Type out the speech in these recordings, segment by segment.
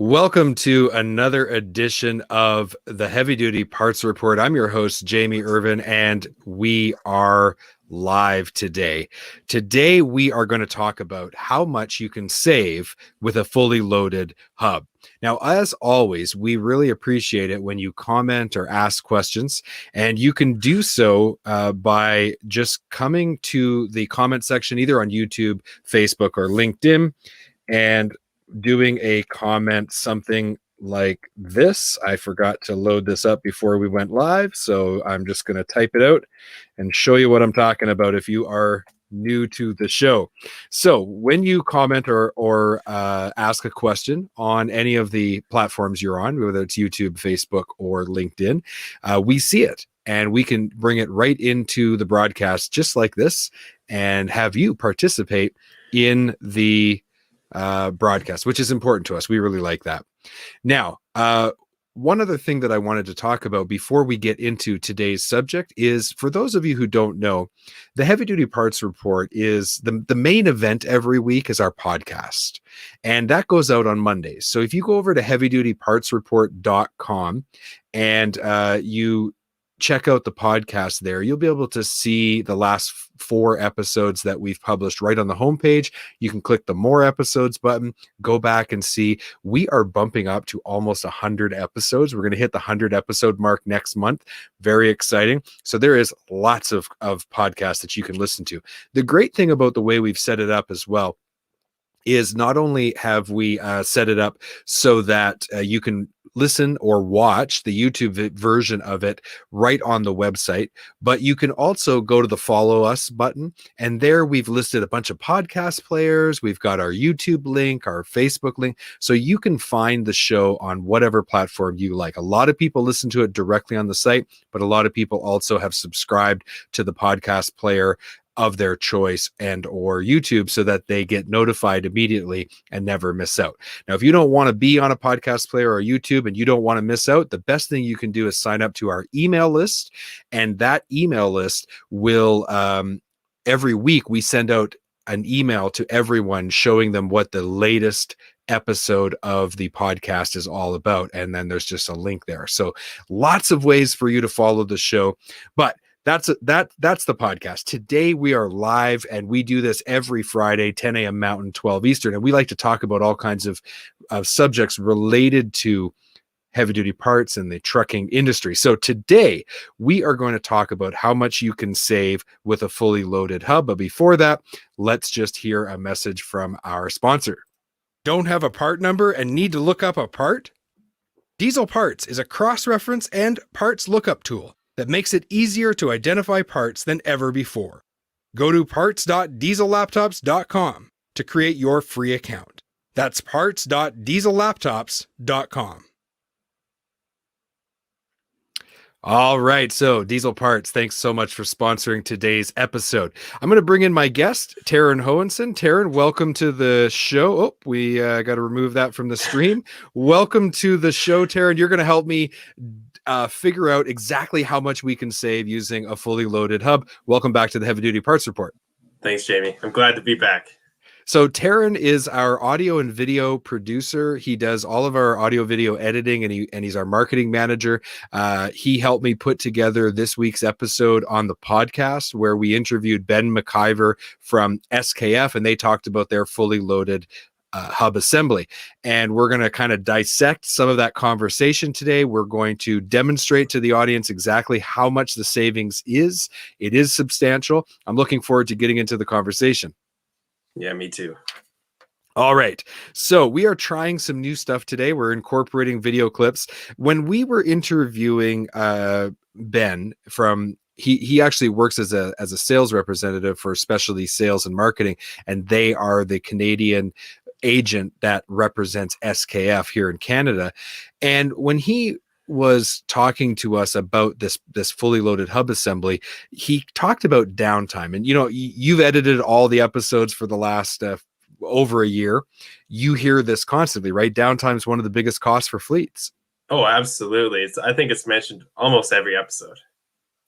Welcome to another edition of the Heavy Duty Parts Report. I'm your host, Jamie Irvin, and we are live today. Today, we are going to talk about how much you can save with a fully loaded hub. Now, as always, we really appreciate it when you comment or ask questions, and you can do so by just coming to the comment section, either on YouTube, Facebook, or LinkedIn, and doing a comment, something like this. I forgot to load this up before we went live, so I'm just going to type it out and show you what I'm talking about if you are new to the show. So when you comment or ask a question on any of the platforms you're on, whether it's YouTube, Facebook, or LinkedIn, we see it and we can bring it right into the broadcast just like this and have you participate in the broadcast, which is important to us. We really like that. Now, one other thing that I wanted to talk about before we get into today's subject is, for those of you who don't know, the Heavy Duty Parts Report is the main event every week is our podcast, and that goes out on Mondays. So if you go over to heavydutypartsreport.com and you check out the podcast there, you'll be able to see the last 4 episodes that we've published right on the homepage. You can click the more episodes button, go back and see. We are bumping up to almost 100 episodes. We're going to hit the 100 episode mark next month. Very exciting. So there is lots of podcasts that you can listen to. The great thing about the way we've set it up as well is not only have we set it up so that you can listen or watch the YouTube version of it right on the website, but you can also go to the follow us button, and there we've listed a bunch of podcast players. We've got our YouTube link, our Facebook link, so you can find the show on whatever platform you like. A lot of people listen to it directly on the site, but a lot of people also have subscribed to the podcast player of their choice and or YouTube so that they get notified immediately and never miss out. Now, if you don't want to be on a podcast player or YouTube and you don't want to miss out, the best thing you can do is sign up to our email list. And that email list will, every week we send out an email to everyone showing them what the latest episode of the podcast is all about. And then there's just a link there. So lots of ways for you to follow the show, but that's the podcast. Today we are live, and we do this every Friday, 10 a.m. Mountain, 12 Eastern. And we like to talk about all kinds of subjects related to heavy duty parts and the trucking industry. So today we are going to talk about how much you can save with a fully loaded hub. But before that, let's just hear a message from our sponsor. Don't have a part number and need to look up a part? Diesel Parts is a cross-reference and parts lookup tool that makes it easier to identify parts than ever before. Go to parts.diesellaptops.com to create your free account. That's parts.diesellaptops.com. All right, so Diesel Parts, thanks so much for sponsoring today's episode. I'm going to bring in my guest, Taryn Hohenson. Taryn, welcome to the show. Oh, we got to remove that from the stream. Welcome to the show, Taryn. You're going to help me figure out exactly how much we can save using a fully loaded hub. Welcome back to the Heavy Duty Parts Report. Thanks, Jamie. I'm glad to be back. So Taryn is our audio and video producer. He does all of our audio video editing, and he's our marketing manager. He helped me put together this week's episode on the podcast where we interviewed Ben McIver from SKF, and they talked about their fully loaded hub assembly. And we're going to kind of dissect some of that conversation today. We're going to demonstrate to the audience exactly how much the savings is. It is substantial. I'm looking forward to getting into the conversation. Yeah, me too. All right. So we are trying some new stuff today. We're incorporating video clips. When we were interviewing Ben from he actually works as a sales representative for Specialty Sales and Marketing, and they are the Canadian agent that represents SKF here in Canada. And when he was talking to us about this fully loaded hub assembly, he talked about downtime. And you've edited all the episodes for the last over a year. You hear this constantly, right? Downtime is one of the biggest costs for fleets. Oh, absolutely. I think it's mentioned almost every episode.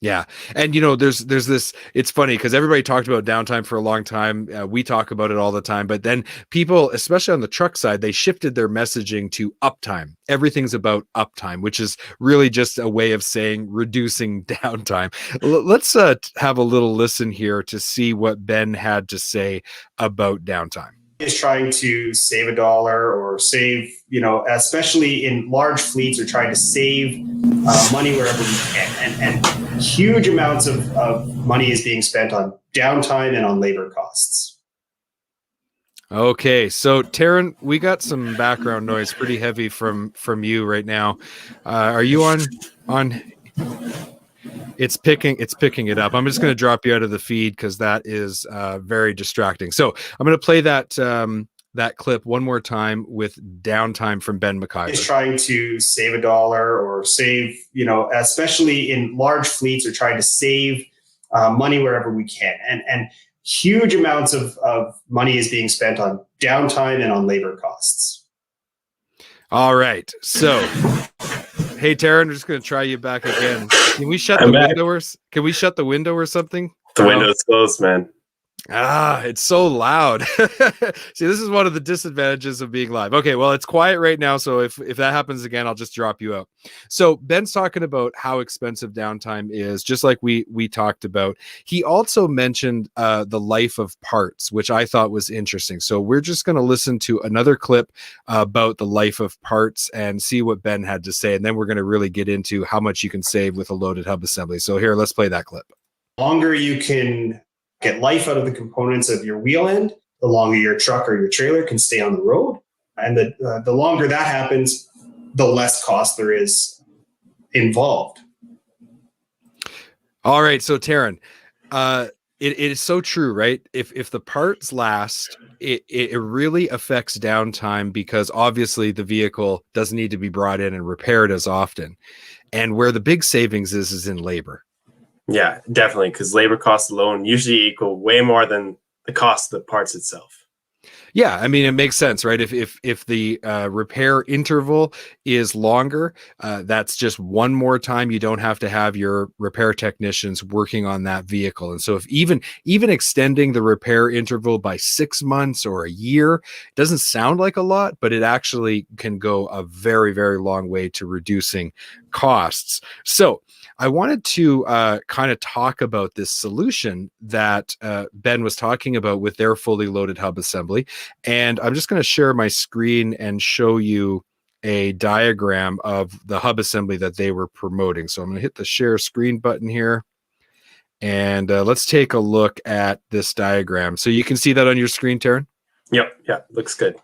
Yeah. And there's this, it's funny because everybody talked about downtime for a long time. We talk about it all the time, but then people, especially on the truck side, they shifted their messaging to uptime. Everything's about uptime, which is really just a way of saying reducing downtime. Let's have a little listen here to see what Ben had to say about downtime. Is trying to save a dollar or save, especially in large fleets, are trying to save money wherever we can. And huge amounts of money is being spent on downtime and on labor costs. Okay, so Taryn, we got some background noise pretty heavy from you right now. Are you on? It's picking it up. I'm just going to drop you out of the feed because that is very distracting. So I'm going to play that that clip one more time with downtime from Ben McIver. Is trying to save a dollar or save, especially in large fleets, are trying to save money wherever we can. And huge amounts of money is being spent on downtime and on labor costs. All right. So, hey, Taryn, I'm just going to try you back again. Can we shut the window can we shut the window or something? The window's closed, man. It's so loud. See, this is one of the disadvantages of being live. Okay, well, it's quiet right now, so if that happens again, I'll just drop you out. So Ben's talking about how expensive downtime is, just like we talked about. He also mentioned the life of parts, which I thought was interesting. So we're just going to listen to another clip about the life of parts and see what Ben had to say, and then we're going to really get into how much you can save with a loaded hub assembly. So here, let's play that clip. The longer you can get life out of the components of your wheel end, the longer your truck or your trailer can stay on the road. And the longer that happens, the less cost there is involved. All right. So Taryn, it is so true, right? If the parts last, it really affects downtime because obviously the vehicle doesn't need to be brought in and repaired as often. And where the big savings is in labor. Yeah, definitely, because labor costs alone usually equal way more than the cost of the parts itself. Yeah, I mean, it makes sense, right? If the repair interval is longer, that's just one more time you don't have to have your repair technicians working on that vehicle. And so if even extending the repair interval by 6 months or a year doesn't sound like a lot, but it actually can go a very, very long way to reducing costs. So I wanted to kind of talk about this solution that Ben was talking about with their fully loaded hub assembly. And I'm just going to share my screen and show you a diagram of the hub assembly that they were promoting. So I'm going to hit the share screen button here. And let's take a look at this diagram. So you can see that on your screen, Taryn? Yep. Yeah, looks good.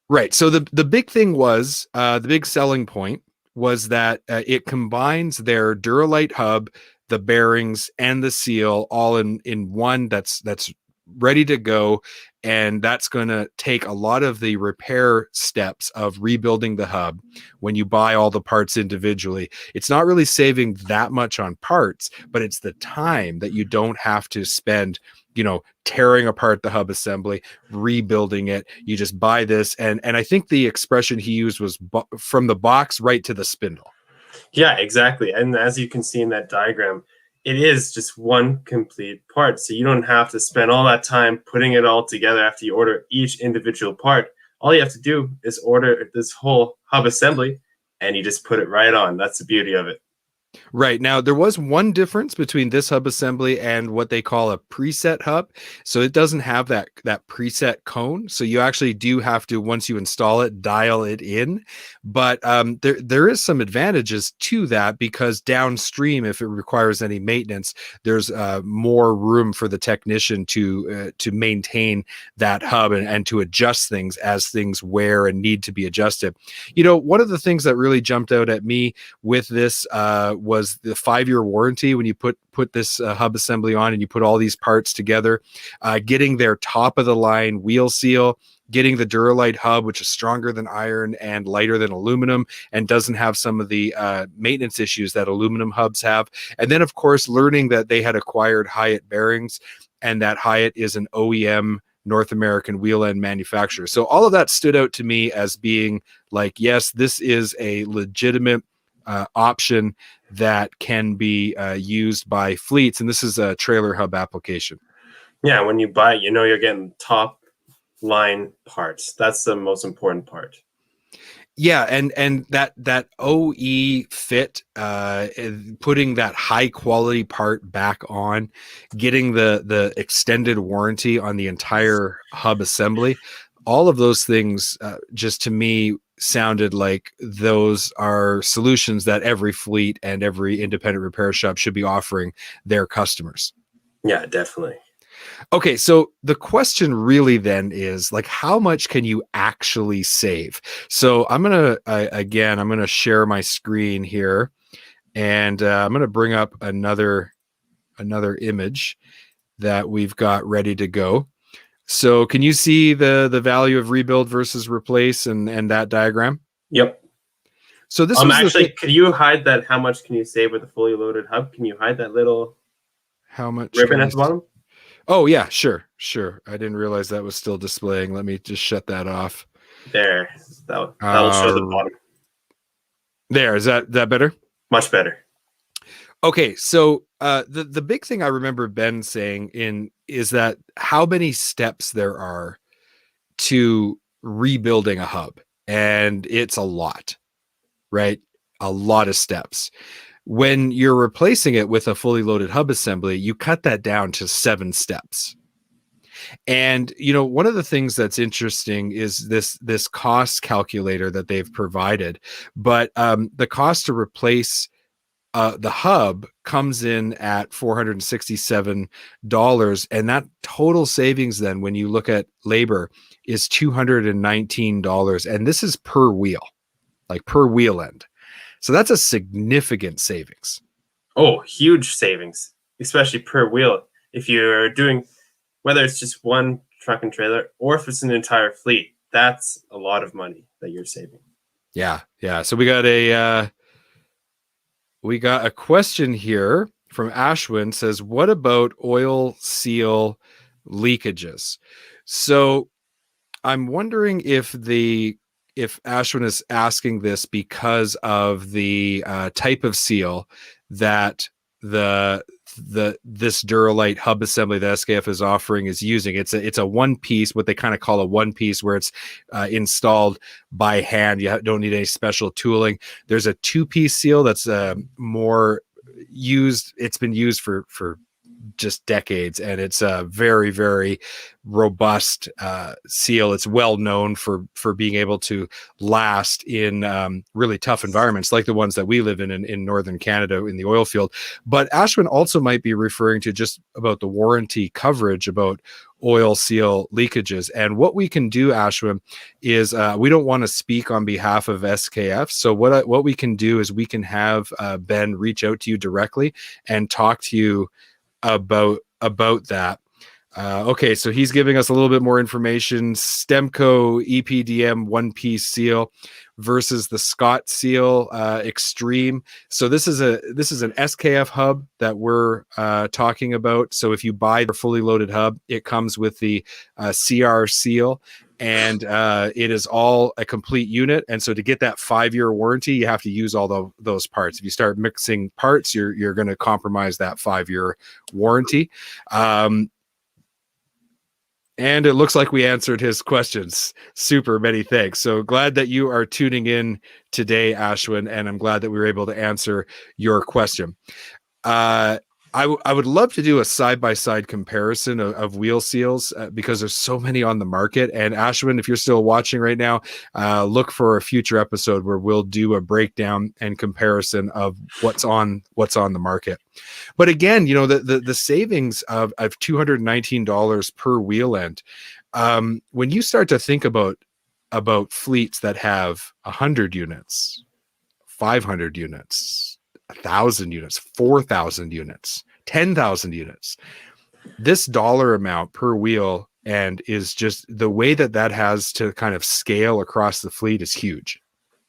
Right. So the big thing was, the big selling point was that it combines their Duralite hub, the bearings, and the seal all in one that's ready to go. And that's going to take a lot of the repair steps of rebuilding the hub when you buy all the parts individually. It's not really saving that much on parts, but it's the time that you don't have to spend tearing apart the hub assembly, rebuilding it. You just buy this. And I think the expression he used was from the box right to the spindle. Yeah, exactly. And as you can see in that diagram, it is just one complete part. So you don't have to spend all that time putting it all together after you order each individual part. All you have to do is order this whole hub assembly and you just put it right on. That's the beauty of it. Right. Now, there was one difference between this hub assembly and what they call a preset hub. So it doesn't have that preset cone. So you actually do have to, once you install it, dial it in. But there is some advantages to that because downstream, if it requires any maintenance, there's more room for the technician to maintain that hub and to adjust things as things wear and need to be adjusted. One of the things that really jumped out at me with this was the 5-year warranty when you put this hub assembly on and you put all these parts together, getting their top of the line wheel seal, getting the Duralite hub, which is stronger than iron and lighter than aluminum and doesn't have some of the maintenance issues that aluminum hubs have. And then, of course, learning that they had acquired Hyatt bearings and that Hyatt is an OEM North American wheel end manufacturer. So all of that stood out to me as being like, yes, this is a legitimate option that can be used by fleets, and this is a trailer hub application. Yeah, when you buy it, you know you're getting top line parts. That's the most important part. Yeah, and that OE fit, putting that high quality part back on, getting the extended warranty on the entire hub assembly, all of those things just to me sounded like those are solutions that every fleet and every independent repair shop should be offering their customers. Yeah, definitely. Okay, so the question really then is like, how much can you actually save? So I'm gonna share my screen here, and I'm gonna bring up another image that we've got ready to go. So can you see the value of rebuild versus replace and that diagram? Yep. So this was actually, could you hide that? How much can you save with a fully loaded hub? Can you hide that little how much ribbon at the bottom? Oh yeah, sure. I didn't realize that was still displaying. Let me just shut that off. There, that'll show the bottom. There, is that better? Much better. Okay, so the big thing I remember Ben saying is that how many steps there are to rebuilding a hub, and it's a lot, right? A lot of steps. When you're replacing it with a fully loaded hub assembly, you cut that down to 7 steps. And one of the things that's interesting is this cost calculator that they've provided, but the cost to replace the hub comes in at $467, and that total savings then, when you look at labor, is $219, and this is per wheel, like per wheel end. So that's a significant savings. Oh, huge savings, especially per wheel. If you're doing, whether it's just one truck and trailer or if it's an entire fleet, that's a lot of money that you're saving. Yeah. So we got a question here from Ashwin. Says, what about oil seal leakages? So I'm wondering if Ashwin is asking this because of the type of seal that this Duralite hub assembly that SKF is offering is using. It's a one piece, what they kind of call a one piece, where it's installed by hand. You don't need any special tooling. There's a 2-piece seal that's more used. It's been used for just decades, and it's a very, very robust seal. It's well known for being able to last in really tough environments like the ones that we live in northern Canada in the oil field. But Ashwin also might be referring to just about the warranty coverage about oil seal leakages. And what we can do, Ashwin, is we don't want to speak on behalf of SKF. So what we can do is we can have Ben reach out to you directly and talk to you about that. Okay, so he's giving us a little bit more information. Stemco EPDM 1-piece seal versus the Scott Seal Extreme. So this is an SKF hub that we're talking about. So if you buy the fully loaded hub, it comes with the CR seal, and it is all a complete unit. And so to get that 5-year warranty, you have to use all those parts. If you start mixing parts, you're going to compromise that 5-year warranty. And it looks like we answered his questions. Super, many thanks. So glad that you are tuning in today, Ashwin, and I'm glad that we were able to answer your question. I would love to do a side-by-side comparison of wheel seals because there's so many on the market. And Ashwin, if you're still watching right now, look for a future episode where we'll do a breakdown and comparison of what's on the market. But again, the savings of $219 per wheel end. When you start to think about fleets that have 100 units, 500 units, 1,000 units, 4,000 units, 10,000 units, this dollar amount per wheel and is just the way that has to kind of scale across the fleet is huge.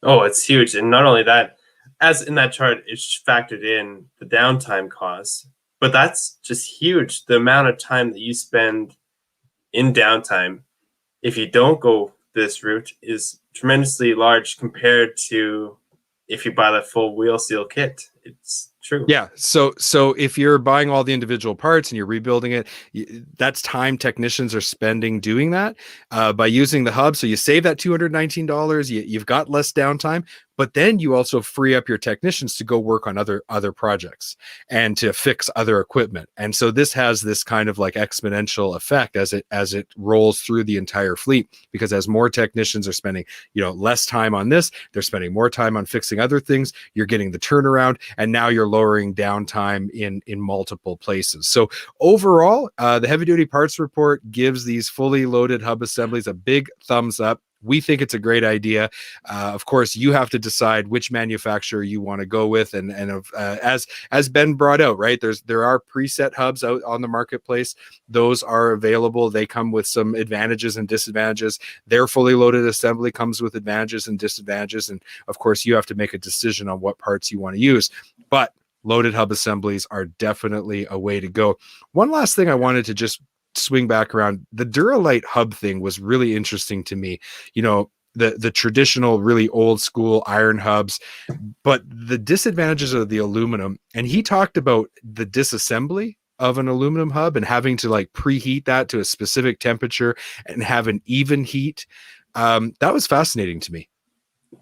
Oh, it's huge. And not only that, as in that chart, it's factored in the downtime costs, but that's just huge. The amount of time that you spend in downtime, if you don't go this route, is tremendously large compared to if you buy the full wheel seal kit. It's true. Yeah. So if you're buying all the individual parts and you're rebuilding it, that's time technicians are spending doing that by using the hub. So you save that $219. You've got less downtime, but then you also free up your technicians to go work on other projects and to fix other equipment. And so this has this kind of like exponential effect as it rolls through the entire fleet, because as more technicians are spending, less time on this, they're spending more time on fixing other things. You're getting the turnaround, and now you're lowering downtime in multiple places. So overall, the Heavy Duty Parts Report gives these fully loaded hub assemblies a big thumbs up. We think it's a great idea. Of course, you have to decide which manufacturer you want to go with, and as Ben brought out, right? There are preset hubs out on the marketplace. Those are available. They come with some advantages and disadvantages. Their fully loaded assembly comes with advantages and disadvantages, and of course, you have to make a decision on what parts you want to use. But loaded hub assemblies are definitely a way to go. One last thing I wanted to just swing back around. The Duralite hub thing was really interesting to me. The traditional, really old school iron hubs, but the disadvantages of the aluminum. And he talked about the disassembly of an aluminum hub and having to like preheat that to a specific temperature and have an even heat. That was fascinating to me.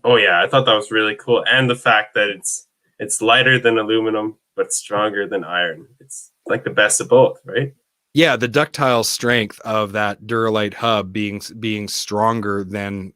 Oh yeah, I thought that was really cool. And the fact that it's lighter than aluminum, but stronger than iron. It's like the best of both, right? Yeah, the ductile strength of that Duralite hub being stronger than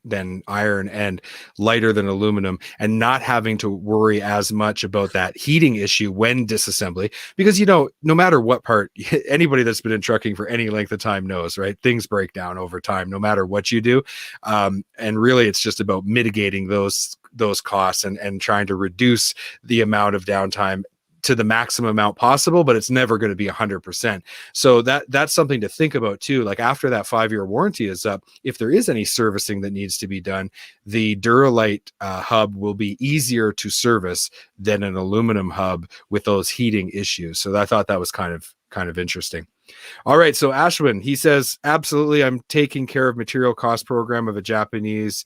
iron and lighter than aluminum, and not having to worry as much about that heating issue when disassembly, because no matter what part, anybody that's been in trucking for any length of time knows, right? Things break down over time, no matter what you do, and really it's just about mitigating those costs and trying to reduce the amount of downtime to the maximum amount possible, but it's never going to be 100%. So that's something to think about too. Like after that 5-year warranty is up, if there is any servicing that needs to be done, the Duralite hub will be easier to service than an aluminum hub with those heating issues. So I thought that was kind of interesting. All right. So Ashwin, he says, absolutely. I'm taking care of material cost program of a Japanese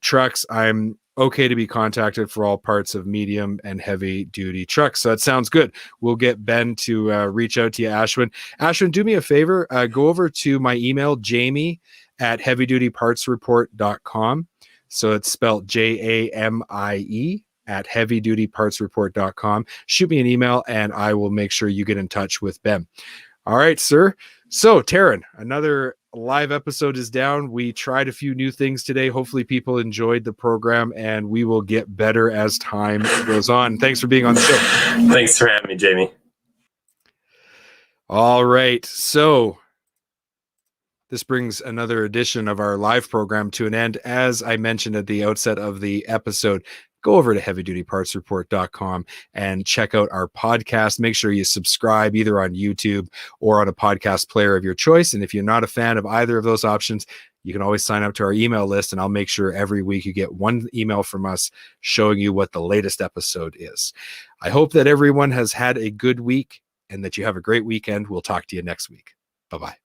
trucks. I'm okay to be contacted for all parts of medium and heavy duty trucks. So that sounds good. We'll get Ben to reach out to you, Ashwin. Ashwin, do me a favor. Go over to my email, jamie@heavydutypartsreport.com. So it's spelled JAMIE at heavydutypartsreport.com. Shoot me an email and I will make sure you get in touch with Ben. All right, sir. So, Taryn, another live episode is down. We tried a few new things today. Hopefully people enjoyed the program, and we will get better as time goes on. Thanks for being on the show. Thanks for having me, Jamie. All right. So this brings another edition of our live program to an end. As I mentioned at the outset of the episode, go over to heavydutypartsreport.com and check out our podcast. Make sure you subscribe either on YouTube or on a podcast player of your choice. And if you're not a fan of either of those options, you can always sign up to our email list, and I'll make sure every week you get one email from us showing you what the latest episode is. I hope that everyone has had a good week and that you have a great weekend. We'll talk to you next week. Bye-bye.